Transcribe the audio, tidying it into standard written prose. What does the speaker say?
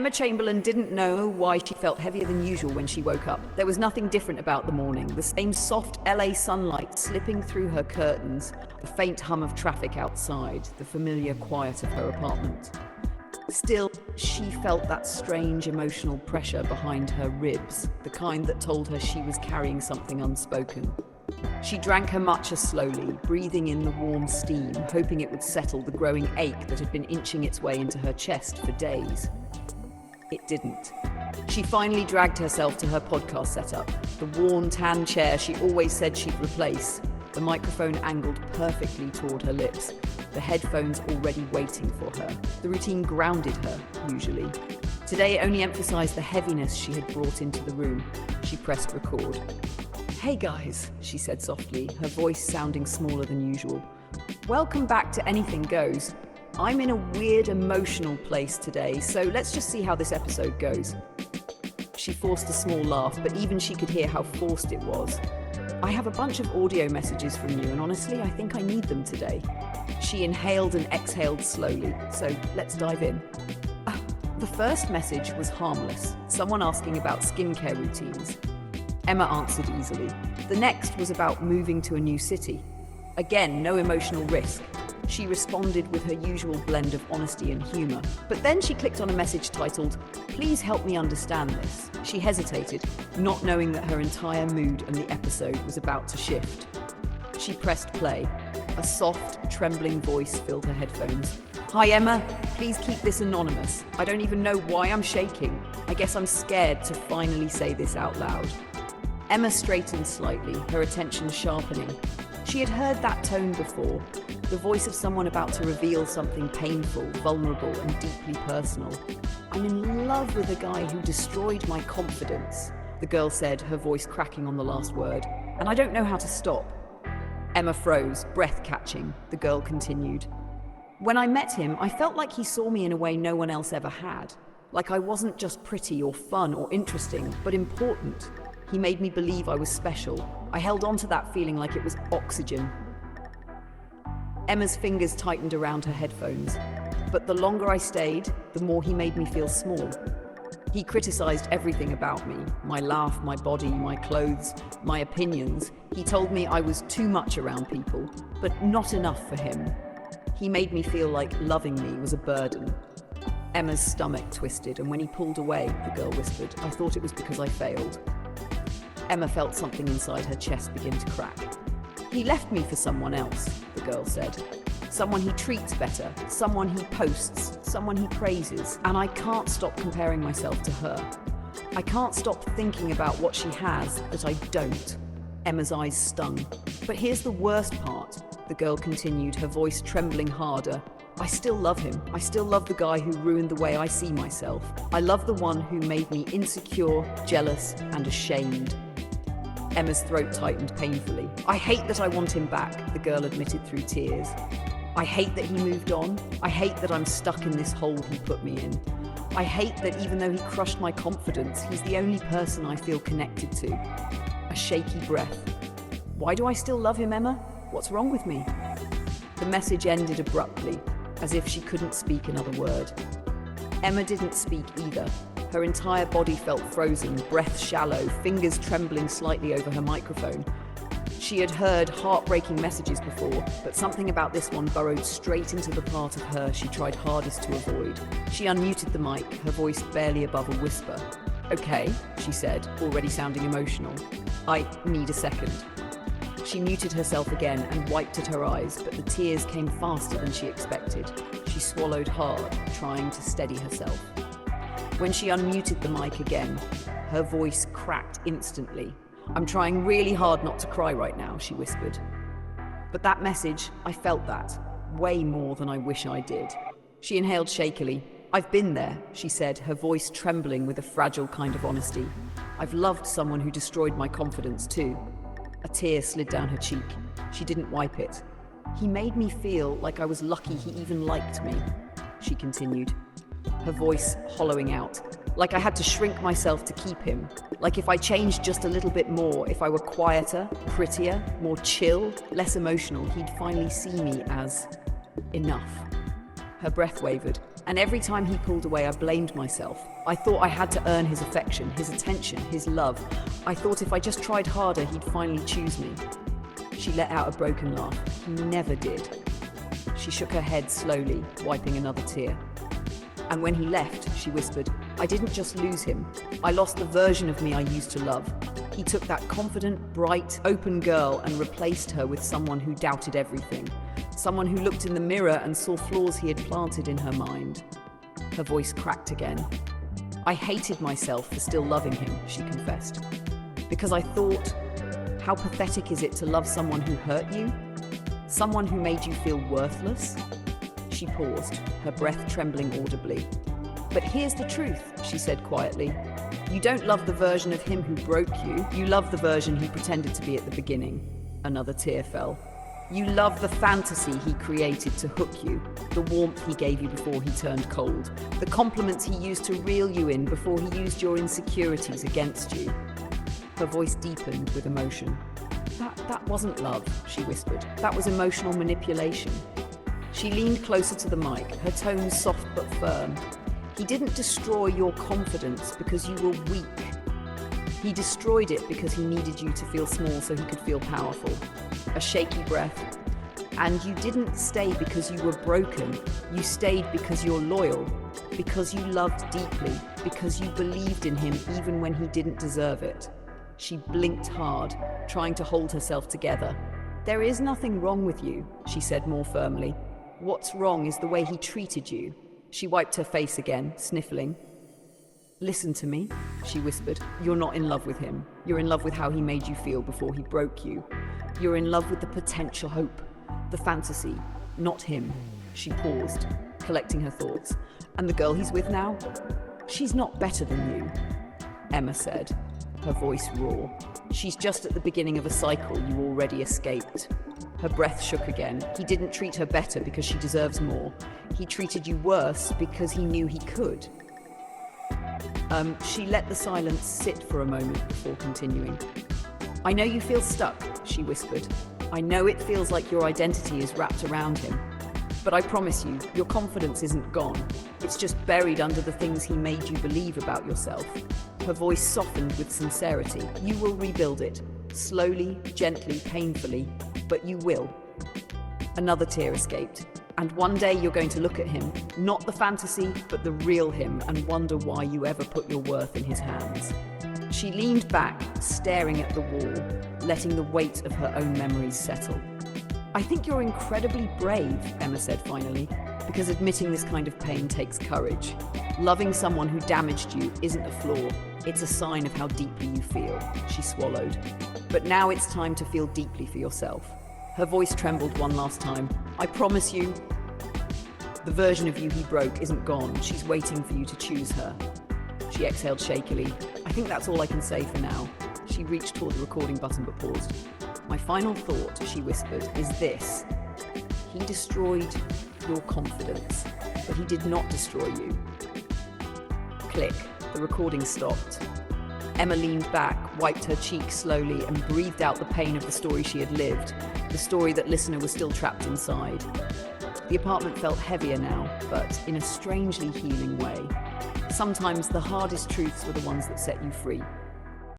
Emma Chamberlain didn't know why she felt heavier than usual when she woke up. There was nothing different about the morning. The same soft LA sunlight slipping through her curtains, the faint hum of traffic outside, the familiar quiet of her apartment. Still, she felt that strange emotional pressure behind her ribs, the kind that told her she was carrying something unspoken. She drank her matcha slowly, breathing in the warm steam, hoping it would settle the growing ache that had been inching its way into her chest for days. It didn't. She finally dragged herself to her podcast setup, the worn tan chair she always said she'd replace, the microphone angled perfectly toward her lips, the headphones already waiting for her. The routine grounded her, usually. Today it only emphasized the heaviness she had brought into the room. She pressed record. "Hey guys," she said softly, her voice sounding smaller than usual. "Welcome back to Anything Goes. I'm in a weird emotional place today, so let's just see how this episode goes." She forced a small laugh, but even she could hear how forced it was. "I have a bunch of audio messages from you, and honestly, I think I need them today." She inhaled and exhaled slowly, so let's dive in. The first message was harmless, someone asking about skincare routines. Emma answered easily. The next was about moving to a new city. Again, no emotional risk. She responded with her usual blend of honesty and humor. But then she clicked on a message titled, "Please help me understand this." She hesitated, not knowing that her entire mood and the episode was about to shift. She pressed play. A soft, trembling voice filled her headphones. "Hi Emma, please keep this anonymous. I don't even know why I'm shaking. I guess I'm scared to finally say this out loud." Emma straightened slightly, her attention sharpening. She had heard that tone before, the voice of someone about to reveal something painful, vulnerable, and deeply personal. "I'm in love with a guy who destroyed my confidence," the girl said, her voice cracking on the last word, "and I don't know how to stop." Emma froze, breath catching. The girl continued. "When I met him, I felt like he saw me in a way no one else ever had. Like I wasn't just pretty or fun or interesting, but important. He made me believe I was special. I held on to that feeling like it was oxygen." Emma's fingers tightened around her headphones. "But the longer I stayed, the more he made me feel small. He criticized everything about me, my laugh, my body, my clothes, my opinions. He told me I was too much around people, but not enough for him. He made me feel like loving me was a burden." Emma's stomach twisted, and when he pulled away, the girl whispered, "I thought it was because I failed." Emma felt something inside her chest begin to crack. "He left me for someone else," the girl said. "Someone he treats better, someone he posts, someone he praises, and I can't stop comparing myself to her. I can't stop thinking about what she has that I don't." Emma's eyes stung. "But here's the worst part," the girl continued, her voice trembling harder. "I still love him. I still love the guy who ruined the way I see myself. I love the one who made me insecure, jealous, and ashamed." Emma's throat tightened painfully. "I hate that I want him back," the girl admitted through tears. "I hate that he moved on. I hate that I'm stuck in this hole he put me in. I hate that even though he crushed my confidence, he's the only person I feel connected to." A shaky breath. "Why do I still love him, Emma? What's wrong with me?" The message ended abruptly, as if she couldn't speak another word. Emma didn't speak either. Her entire body felt frozen, breath shallow, fingers trembling slightly over her microphone. She had heard heartbreaking messages before, but something about this one burrowed straight into the part of her she tried hardest to avoid. She unmuted the mic, her voice barely above a whisper. "Okay," she said, already sounding emotional. "I need a second." She muted herself again and wiped at her eyes, but the tears came faster than she expected. She swallowed hard, trying to steady herself. When she unmuted the mic again, her voice cracked instantly. "I'm trying really hard not to cry right now," she whispered. "But that message, I felt that, way more than I wish I did." She inhaled shakily. "I've been there," she said, her voice trembling with a fragile kind of honesty. "I've loved someone who destroyed my confidence too." A tear slid down her cheek. She didn't wipe it. "He made me feel like I was lucky he even liked me," she continued, her voice hollowing out. "Like I had to shrink myself to keep him. Like if I changed just a little bit more, if I were quieter, prettier, more chill, less emotional, he'd finally see me as enough." Her breath wavered, And every time he pulled away, I blamed myself. I thought I had to earn his affection, his attention, his love. I thought if I just tried harder, he'd finally choose me. She let out a broken laugh. He never did. She shook her head slowly, wiping another tear. And when he left, she whispered, I didn't just lose him. I lost the version of me I used to love. He took that confident, bright, open girl and replaced her with someone who doubted everything. Someone who looked in the mirror and saw flaws he had planted in her mind. Her voice cracked again. I hated myself for still loving him, she confessed. Because I thought, how pathetic is it to love someone who hurt you? Someone who made you feel worthless? She paused, her breath trembling audibly. But here's the truth, she said quietly. You don't love the version of him who broke you. You love the version he pretended to be at the beginning. Another tear fell. You love the fantasy he created to hook you, the warmth he gave you before he turned cold, the compliments he used to reel you in before he used your insecurities against you. Her voice deepened with emotion. That wasn't love, she whispered. That was emotional manipulation. She leaned closer to the mic, her tone soft but firm. He didn't destroy your confidence because you were weak. He destroyed it because he needed you to feel small so he could feel powerful. A shaky breath. And you didn't stay because you were broken. You stayed because you're loyal, because you loved deeply, because you believed in him even when he didn't deserve it. She blinked hard, trying to hold herself together. There is nothing wrong with you, she said more firmly. What's wrong is the way he treated you. She wiped her face again, sniffling. Listen to me, she whispered. You're not in love with him. You're in love with how he made you feel before he broke you. You're in love with the potential hope, the fantasy, not him. She paused, collecting her thoughts. And the girl he's with now? She's not better than you, Emma said, her voice raw. She's just at the beginning of a cycle you already escaped. Her breath shook again. He didn't treat her better because she deserves more. He treated you worse because he knew he could. She let the silence sit for a moment before continuing. I know you feel stuck, she whispered. I know it feels like your identity is wrapped around him. But I promise you, your confidence isn't gone. It's just buried under the things he made you believe about yourself. Her voice softened with sincerity. You will rebuild it. Slowly, gently, painfully, but you will. Another tear escaped. And one day you're going to look at him, not the fantasy, but the real him, and wonder why you ever put your worth in his hands. She leaned back, staring at the wall, letting the weight of her own memories settle. I think you're incredibly brave, Emma said finally, because admitting this kind of pain takes courage. Loving someone who damaged you isn't a flaw, it's a sign of how deeply you feel, she swallowed. But now it's time to feel deeply for yourself. Her voice trembled one last time. I promise you, the version of you he broke isn't gone. She's waiting for you to choose her. She exhaled shakily. I think that's all I can say for now. She reached toward the recording button but paused. My final thought, she whispered, is this. He destroyed your confidence, but he did not destroy you. Click. The recording stopped. Emma leaned back, wiped her cheek slowly, and breathed out the pain of the story she had lived, the story that listener was still trapped inside. The apartment felt heavier now, but in a strangely healing way. Sometimes the hardest truths were the ones that set you free.